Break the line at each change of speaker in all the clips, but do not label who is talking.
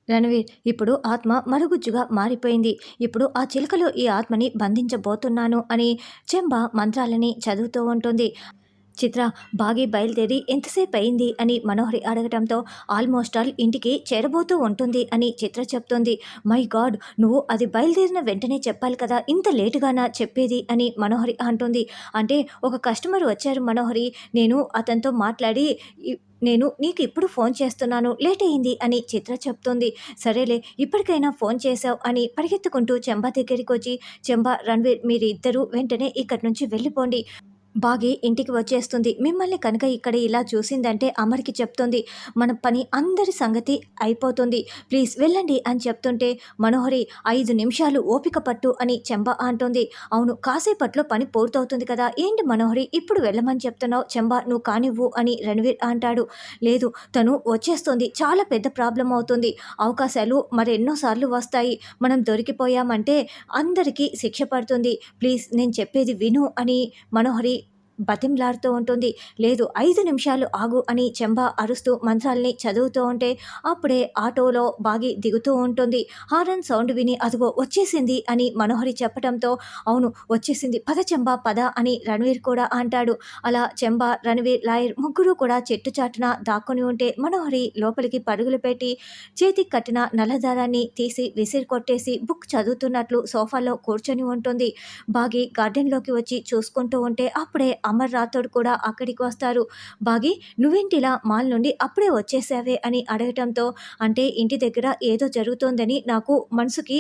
రణవీర్ ఇప్పుడు ఆత్మ మరుగుజ్జుగా మారిపోయింది. ఇప్పుడు ఆ చిలుకలో ఈ ఆత్మని బంధించబోతున్నాను అని చెంబ మంత్రాలని చదువుతూ ఉంటుంది. చిత్ర బాగి బయలుదేరి ఎంతసేపు అయింది అని మనోహరి అడగటంతో ఆల్మోస్ట్ ఆల్ ఇంటికి చేరబోతూ ఉంటుంది అని చిత్ర చెప్తుంది. మై గాడ్, నువ్వు అది బయలుదేరిన వెంటనే చెప్పాలి కదా, ఇంత లేటుగానా చెప్పేది అని మనోహరి అంటుంది. అంటే ఒక కస్టమర్ వచ్చారు మనోహరి, నేను అతనితో మాట్లాడి నేను నీకు ఇప్పుడు ఫోన్ చేస్తున్నాను, లేట్ అయింది అని చిత్ర చెప్తుంది. సరేలే, ఇప్పటికైనా ఫోన్ చేశావు అని పరిగెత్తుకుంటూ చెంబ దగ్గరికి వచ్చి, చెంబ, రణ్వీర్ మీరిద్దరూ వెంటనే ఇక్కడి నుంచి వెళ్ళిపోండి. బాగి ఇంటికి వచ్చేస్తుంది. మిమ్మల్ని కనుక ఇక్కడ ఇలా చూసిందంటే అమర్కి చెప్తుంది. మన పని అందరి సంగతి అయిపోతుంది, ప్లీజ్ వెళ్ళండి అని చెప్తుంటే మనోహరి 5 నిమిషాలు ఓపిక పట్టు అని చెంబ అంటుంది. అవును, కాసేపట్లో పని పూర్తవుతుంది కదా, ఏంటి మనోహరి ఇప్పుడు వెళ్ళమని చెప్తున్నావు, చెంబ నువ్వు కానివ్వు అని రణవీర్ అంటాడు. లేదు, తను వచ్చేస్తుంది, చాలా పెద్ద ప్రాబ్లం అవుతుంది, అవకాశాలు మరెన్నోసార్లు వస్తాయి, మనం దొరికిపోయామంటే అందరికీ శిక్ష పడుతుంది, ప్లీజ్ నేను చెప్పేది విను అని మనోహరి బతిమలాడుతూ ఉంటుంది. లేదు, 5 నిమిషాలు ఆగు అని చెంబ అరుస్తూ మంత్రాల్ని చదువుతూ ఉంటే అప్పుడే ఆటోలో బాగి దిగుతూ ఉంటుంది. హారన్ సౌండ్ విని అదిగో వచ్చేసింది అని మనోహరి చెప్పడంతో అవును వచ్చేసింది, పద చెంబ పద అని రణవీర్ కూడా అంటాడు. అలా చెంబ, రణవీర్, లాయర్ ముగ్గురు కూడా చెట్టు చాటున దాక్కుని ఉంటే మనోహరి లోపలికి పరుగులు పెట్టి చేతికి కట్టిన నల్లదారాన్ని తీసి విసిరి కొట్టేసి బుక్ చదువుతున్నట్లు సోఫాలో కూర్చొని ఉంటుంది. బాగి గార్డెన్లోకి వచ్చి చూసుకుంటూ ఉంటే అప్పుడే అమర్ రాథోడ్ కూడా అక్కడికి వస్తారు. బాగి, నువ్వేంటిలా మాల్ నుండి అప్పుడే వచ్చేసావే అని అడగటంతో అంటే ఇంటి దగ్గర ఏదో జరుగుతోందని నాకు మనసుకి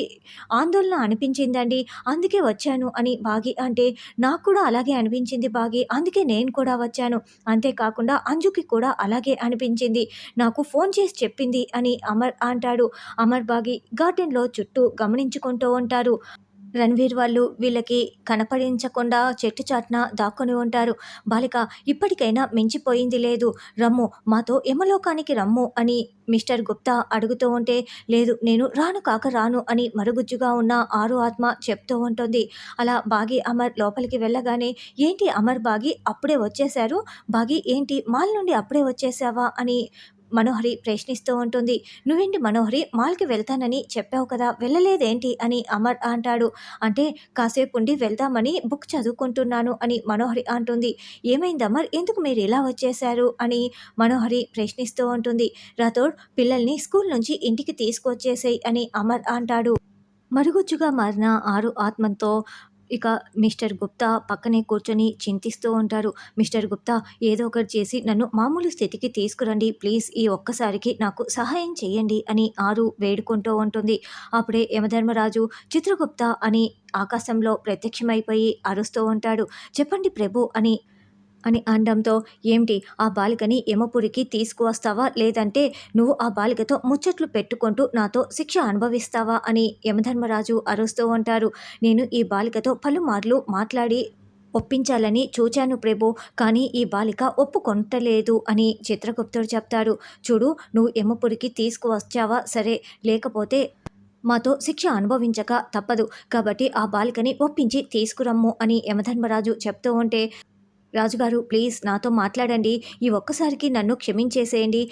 ఆందోళన అనిపించిందండి, అందుకే వచ్చాను అని బాగి అంటే నాకు కూడా అలాగే అనిపించింది బాగి, అందుకే నేను కూడా వచ్చాను, అంతేకాకుండా అంజుకి కూడా అలాగే అనిపించింది, నాకు ఫోన్ చేసి చెప్పింది అని అమర్ అంటాడు. అమర్, బాగి గార్డెన్లో చుట్టూ గమనించుకుంటూ ఉంటారు. రణ్వీర్ వాళ్ళు వీళ్ళకి కనపడించకుండా చెట్టు చాటున దాక్కుని ఉంటారు. బాలిక, ఇప్పటికైనా మించిపోయింది లేదు, రమ్ము మాతో యమలోకానికి రమ్ము అని మిస్టర్ గుప్తా అడుగుతూ ఉంటే లేదు, నేను రాను కాక రాను అని మరుగుజ్జుగా ఉన్న ఆరు ఆత్మ చెప్తూ ఉంటుంది. అలా బాగి, అమర్ లోపలికి వెళ్ళగానే ఏంటి అమర్, బాగి అప్పుడే వచ్చేశారు, బాగి ఏంటి మాల్ నుండి అప్పుడే వచ్చేసావా అని మనోహరి ప్రశ్నిస్తూ ఉంటుంది. నువ్వేంటి మనోహరి, మాల్కి వెళ్తానని చెప్పావు కదా, వెళ్ళలేదేంటి అని అమర్ అంటాడు. అంటే కాసేపు ఉండి వెళ్దామని బుక్ చదువుకుంటున్నాను అని మనోహరి అంటుంది. ఏమైంది అమర్, ఎందుకు మీరు ఇలా వచ్చేశారు అని మనోహరి ప్రశ్నిస్తూ ఉంటుంది. రాథోడ్, పిల్లల్ని స్కూల్ నుంచి ఇంటికి తీసుకొచ్చేసేయ్ అని అమర్ అంటాడు. మరుగుజ్జుగా మారిన ఆరు ఆత్మతో ఇక మిస్టర్ గుప్తా పక్కనే కూర్చొని చింతిస్తూ ఉంటారు. మిస్టర్ గుప్తా, ఏదో ఒకటి చేసి నన్ను మామూలు స్థితికి తీసుకురండి ప్లీజ్, ఈ ఒక్కసారికి నాకు సహాయం చేయండి అని ఆరు వేడుకుంటూ ఉంటుంది. అప్పుడే యమధర్మరాజు చిత్రగుప్త అని ఆకాశంలో ప్రత్యక్షమైపోయి అరుస్తూ ఉంటాడు. చెప్పండి ప్రభు అని అని అనడంతో ఏమిటి, ఆ బాలికని యమపురికి తీసుకువస్తావా, లేదంటే నువ్వు ఆ బాలికతో ముచ్చట్లు పెట్టుకుంటూ నాతో శిక్ష అనుభవిస్తావా అని యమధర్మరాజు అరుస్తూ ఉంటారు. నేను ఈ బాలికతో పలుమార్లు మాట్లాడి ఒప్పించాలని చూచాను ప్రభు, కానీ ఈ బాలిక ఒప్పుకొంటలేదు అని చిత్రగుప్తుడు చెప్తారు. చూడు, నువ్వు యమపురికి తీసుకువచ్చావా సరే, లేకపోతే మాతో శిక్ష అనుభవించక తప్పదు, కాబట్టి ఆ బాలికని ఒప్పించి తీసుకురమ్ము అని యమధర్మరాజు చెప్తూ ఉంటే రాజుగారు ప్లీజ్ నాతో మాట్లాడండి, ఈ ఒక్కసారికి నన్ను క్షమించేసేయండి,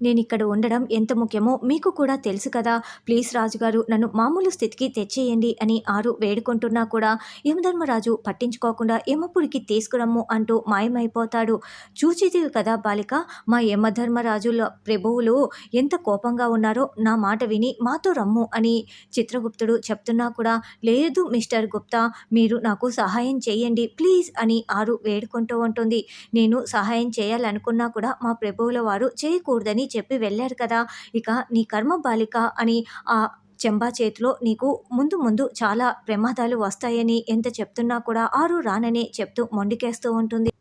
నేనిక్కడ ఉండడం ఎంత ముఖ్యమో మీకు కూడా తెలుసు కదా, ప్లీజ్ రాజుగారు నన్ను మామూలు స్థితికి తెచ్చేయండి అని ఆరు వేడుకుంటున్నా కూడా యమధర్మరాజు పట్టించుకోకుండా యమపురికి తీసుకురమ్ము అంటూ మాయమైపోతాడు. చూచితివి కదా బాలిక, మా యమధర్మరాజుల ప్రభువులు ఎంత కోపంగా ఉన్నారో, నా మాట విని మాతో రమ్ము అని చిత్రగుప్తుడు చెప్తున్నా కూడా లేదు మిస్టర్ గుప్తా, మీరు నాకు సహాయం చేయండి ప్లీజ్ అని ఆరు వేడుకుంటూ ఉంటుంది. నేను సహాయం చేయాలనుకున్నా కూడా మా ప్రభువుల వారు చేయకూడదని చెప్పి వెళ్ళారు కదా, ఇక నీ కర్మ బాలిక అని ఆ చెంబా చేతిలో నీకు ముందు ముందు చాలా ప్రమాదాలు వస్తాయని ఎంత చెప్తున్నా కూడా ఆరు రాననే చెప్తూ మొండికేస్తూ ఉంటుంది.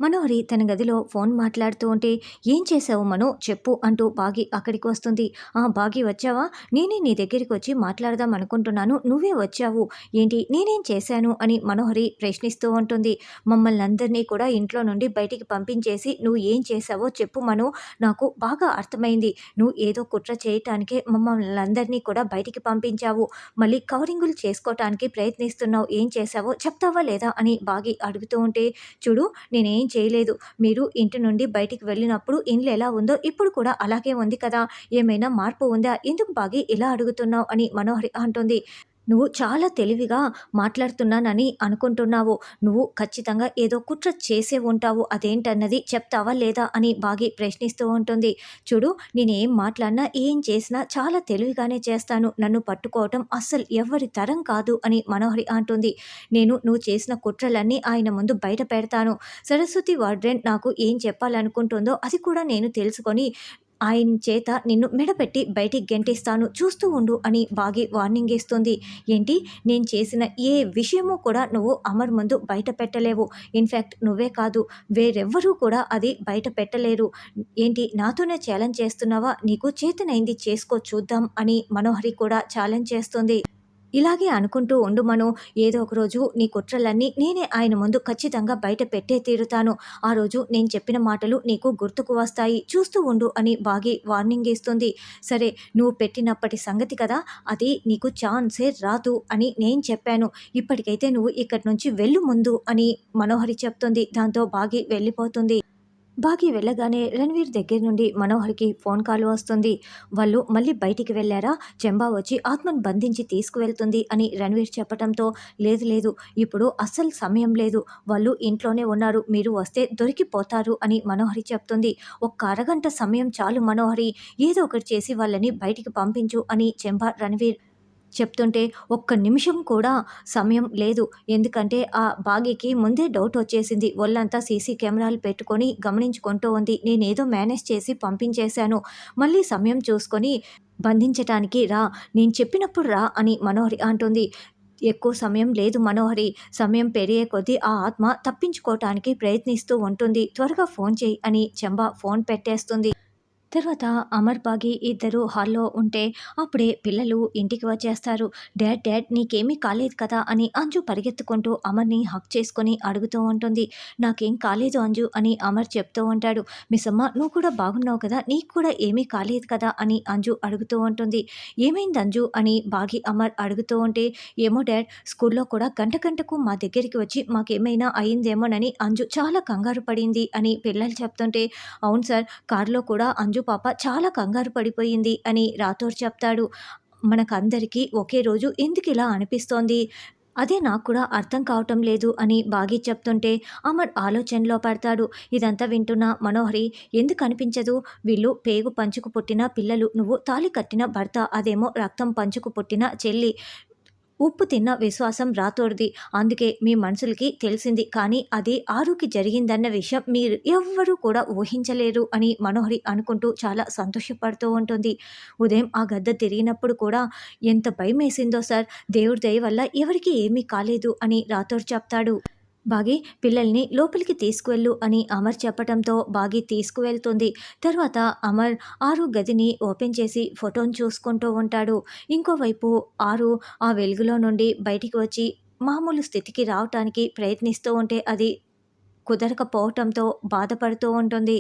మనోహరి తన గదిలో ఫోన్ మాట్లాడుతూ ఉంటే ఏం చేసావు మనో చెప్పు అంటూ బాగి అక్కడికి వస్తుంది. బాగి వచ్చావా, నేనే నీ దగ్గరికి వచ్చి మాట్లాడదాం అనుకుంటున్నాను, నువ్వే వచ్చావు ఏంటి, నేనేం చేశాను అని మనోహరి ప్రశ్నిస్తూ ఉంటుంది. మమ్మల్ని అందరినీ కూడా ఇంట్లో నుండి బయటికి పంపించేసి నువ్వు ఏం చేశావో చెప్పు మనో, నాకు బాగా అర్థమైంది, నువ్వు ఏదో కుట్ర చేయటానికే మమ్మల్ని అందరినీ కూడా బయటికి పంపించావు, మళ్ళీ కవరింగులు చేసుకోవటానికి ప్రయత్నిస్తున్నావు, ఏం చేశావో చెప్తావా లేదా అని బాగి అడుగుతూ ఉంటే చూడు, నేనేం నేనేం చేయలేదు. మీరు ఇంటి నుండి బయటికి వెళ్ళినప్పుడు ఇల్లు ఎలా ఉందో ఇప్పుడు కూడా అలాగే ఉంది కదా! ఏమైనా మార్పు ఉందా? ఎందుకు బాగి ఇలా అడుగుతున్నావు అని మనోహరి అంటుంది. నువ్వు చాలా తెలివిగా మాట్లాడుతున్నానని అనుకుంటున్నావు. నువ్వు ఖచ్చితంగా ఏదో కుట్ర చేసే ఉంటావు. అదేంటన్నది చెప్తావా లేదా అని బాగి ప్రశ్నిస్తూ ఉంటుంది. చూడు, నేనేం మాట్లాడినా, ఏం చేసినా చాలా తెలివిగానే చేస్తాను. నన్ను పట్టుకోవటం అస్సలు ఎవ్వరి తరం కాదు అని మనోహరి అంటుంది. నువ్వు చేసిన కుట్రలన్నీ ఆయన ముందు బయట పెడతాను. సరస్వతి వార్డెన్ నాకు ఏం చెప్పాలనుకుంటుందో అది కూడా నేను తెలుసుకొని ఆయన చేత నిన్ను మెడపెట్టి బయటికి గెంటిస్తాను, చూస్తూ ఉండు అని బాగి వార్నింగ్ ఇస్తుంది. ఏంటి, నేను చేసిన ఏ విషయము కూడా నువ్వు అమర్ ముందు బయట పెట్టలేవు. ఇన్ఫ్యాక్ట్ నువ్వే కాదు, వేరెవ్వరూ కూడా అది బయట పెట్టలేరు. ఏంటి, నాతోనే ఛాలెంజ్ చేస్తున్నావా? నీకు చేతనైంది చేసుకో చూద్దాం అని మనోహరి కూడా ఛాలెంజ్ చేస్తుంది. ఇలాగే అనుకుంటూ ఉండు మను. ఏదో ఒక రోజు నీ కుట్రలన్నీ నేనే ఆయన ముందు ఖచ్చితంగా బయట పెట్టే తీరుతాను. ఆ రోజు నేను చెప్పిన మాటలు నీకు గుర్తుకు వస్తాయి, చూస్తూ ఉండు అని బాగి వార్నింగ్ ఇస్తుంది. సరే, నువ్వు పెట్టినప్పటి సంగతి కదా, అది నీకు ఛాన్సే రాదు అని నేను చెప్పాను. ఇప్పటికైతే నువ్వు ఇక్కడి నుంచి వెళ్ళు ముందు అని మనోహరి చెప్తుంది. దాంతో బాగి వెళ్ళిపోతుంది. బాగి వెళ్ళగానే రణ్వీర్ దగ్గర నుండి మనోహర్కి ఫోన్ కాల్ వస్తుంది. వాళ్ళు మళ్ళీ బయటికి వెళ్ళారా, చెంబా వచ్చి ఆత్మను బంధించి తీసుకువెళ్తుంది అని రణ్వీర్ చెప్పడంతో, లేదు లేదు, ఇప్పుడు అస్సలు సమయం లేదు, వాళ్ళు ఇంట్లోనే ఉన్నారు, మీరు వస్తే దొరికిపోతారు అని మనోహరి చెప్తుంది. ఒక్క అరగంట సమయం చాలు మనోహరి, ఏదో ఒకటి చేసి వాళ్ళని బయటికి పంపించు అని చెంబా రణ్వీర్ చెప్తుంటే, ఒక్క నిమిషం కూడా సమయం లేదు. ఎందుకంటే ఆ బాగీకి ముందే డౌట్ వచ్చేసింది. ఒళ్ళంతా సీసీ కెమెరాలు పెట్టుకొని గమనించుకుంటూ ఉంది. నేనేదో మేనేజ్ చేసి పంపించేశాను, మళ్ళీ సమయం చూసుకొని బంధించటానికి రా, నేను చెప్పినప్పుడు రా అని మనోహరి అంటుంది. ఎక్కువ సమయం లేదు మనోహరి, సమయం పెరిగే కొద్దీ ఆ ఆత్మ తప్పించుకోవటానికి ప్రయత్నిస్తూ ఉంటుంది, త్వరగా ఫోన్ చేయి అని చెంబా ఫోన్ పెట్టేస్తుంది. తర్వాత అమర్, బాగి ఇద్దరు హాల్లో ఉంటే అప్పుడే పిల్లలు ఇంటికి వచ్చేస్తారు. డాడ్ డాడ్ నీకేమీ కాలేదు కదా అని అంజు పరిగెత్తుకుంటూ అమర్ని హక్ చేసుకొని అడుగుతూ ఉంటుంది. నాకేం కాలేదు అంజు అని అమర్ చెప్తూ ఉంటాడు. మిస్ అమ్మ, నువ్వు కూడా బాగున్నావు కదా, నీకు కూడా ఏమీ కాలేదు కదా అని అంజు అడుగుతూ ఉంటుంది. ఏమైంది అంజు అని బాగి అమర్ అడుగుతూ ఉంటే, ఏమో డాడ్, స్కూల్లో కూడా గంట గంటకు మా దగ్గరికి వచ్చి మాకేమైనా అయిందేమోనని అంజు చాలా కంగారు పడింది అని పిల్లలు చెప్తుంటే, అవును సార్, కారులో కూడా అంజు పాప చాలా కంగారు పడిపోయింది అని రాథోర్ చెప్తాడు. మనకందరికీ ఒకే రోజు ఎందుకు ఇలా అనిపిస్తోంది, అదే నాకు కూడా అర్థం కావటం లేదు అని బాగి చెప్తుంటే అమర్ ఆలోచనలో పడతాడు. ఇదంతా వింటున్న మనోహరి, ఎందుకు అనిపించదు, వీళ్ళు పేగు పంచుకు పుట్టిన పిల్లలు, నువ్వు తాళి కట్టిన భర్త, అదేమో రక్తం పంచుకు పుట్టిన చెల్లి. ఉప్పు తిన్న విశ్వాసం రాతోడిది, అందుకే మీ మనుషులకి తెలిసింది, కానీ అది ఆరుకి జరిగిందన్న విషయం మీరు ఎవ్వరూ కూడా ఊహించలేరు అని మనోహరి అనుకుంటూ చాలా సంతోషపడుతూ ఉంటుంది. ఉదయం ఆ గద్ద తిరిగినప్పుడు కూడా ఎంత భయం వేసిందో సార్, దేవుడి దయ వల్ల ఎవరికీ ఏమీ కాలేదు అని రాథోడ్ చెప్తాడు. బాగి, పిల్లల్ని లోపలికి తీసుకువెళ్ళు అని అమర్ చెప్పటంతో బాగి తీసుకువెళ్తుంది. తర్వాత అమర్ ఆరు గదిని ఓపెన్ చేసి ఫోటోను చూసుకుంటూ ఉంటాడు. ఇంకోవైపు ఆరు ఆ వెలుగులో నుండి బయటికి వచ్చి మామూలు స్థితికి రావటానికి ప్రయత్నిస్తూ ఉంటే అది కుదరకపోవటంతో బాధపడుతూ ఉంటుంది.